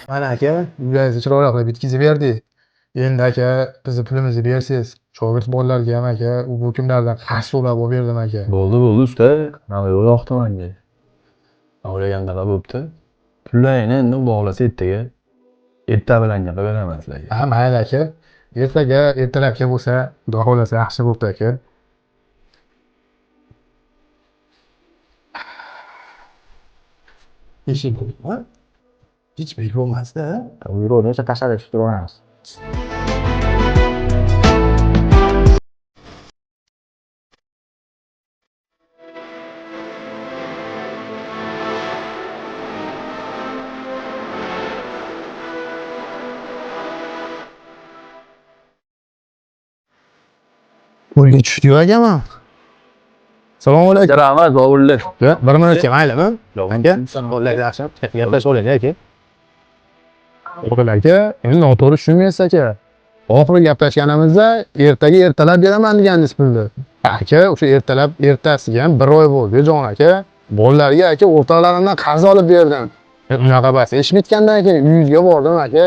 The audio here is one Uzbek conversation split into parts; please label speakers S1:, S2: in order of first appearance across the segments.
S1: Mana aka, uylaringizni chiroyli qilib bitkazib berdik. Endi aka, bizni pulimizni bersangiz, shogird bolalarga ham aka, bu kunlardan qarz to'lab olib berdim aka.
S2: Bo'ldi usta, mana yo'qdi menga. O'ylagandaqa bo'pti. Pullarni endi Xudo xolasa ertaga bilan qilaveramiz sizlarga.
S1: Ha, mayli aka. Ertalabga bo'lsa, Xudo xolasa yaxshi bo'pti aka. Eshik ha? Hech bir bo'lmasda.
S2: Uyroqni esa tashlab turaveramiz.
S1: Qo'lga tushdi akaman. Assalomu alaykum.
S2: Rahmat, bovullar.
S1: Bir minutga maylimi? Aka, qo'llarni yaxshi. Gaplashib olaylik aka. O'g'il aka, endi noto'g'ri tushunmaysiz aka. Oxirgi gaplashganimizda ertalab beraman deganingiz pulni. Aka, o'sha ertasiga ham 1 oy bo'ldi, jon aka. Bolalarga aka o'rtoqlarimdan qarz olib berdim. Unaqa bas, eshitgandan keyin uyingizga bordim aka.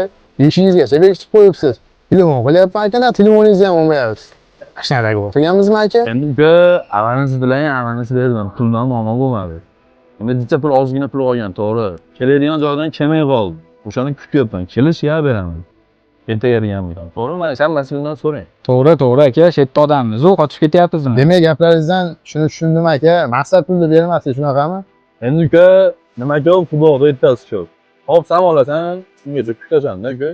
S1: Eshigingizgacha bekitib qo'yibsiz. Telefon qilyapman aka, telefoningizni ham olmayapsiz. Ashnaqa o'qiganmizmi aka?
S2: Endi avanizni berdim. Puldan muammo bo'lmadi. Endi bitta pul ozgina pul qolgan, to'g'ri. Keladigan joydan kelmay qoldi. O'shani kutyapman. Kelishga beraman. Ertaga berganman. To'g'rimi? Sen mas'uldan so'rang.
S3: To'g'ri aka, shetda odammiz, qochib ketyapmizmi?
S1: Demak, gaplaringizdan shuni tushundim aka. Maqsad pulni bermassiz, shunaqami?
S2: Endi nima ko'p Xudoga yetkazib shu. Hop, sen olasan, ungacha kutasan-da, aka.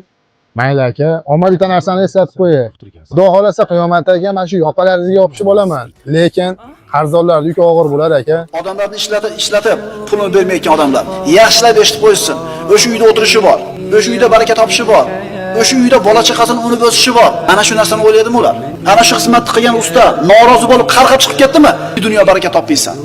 S1: Mayli aka, omma bitta narsani eslatib qo'ying. Xudo xolasa qiyomatga mana shu yoqalaringizga yopishib olaman. Lekin qarzdorlarning yuki og'ir bo'lar aka.
S4: Odamlarni ishlatib, pulini bermayotgan odamlar yaxshilab eshitib qo'ysin. O'sha uyda o'tirishi bor, o'sha uyda baraka topishi bor, o'sha uyda bola chaqasini unib o'sishi bor. Ana shu narsani o'ylaydimi ular? Ana shu xizmatni qilgan usta norozi bo'lib qarqab chiqib ketdimi? Dunyo baraka topmaysan.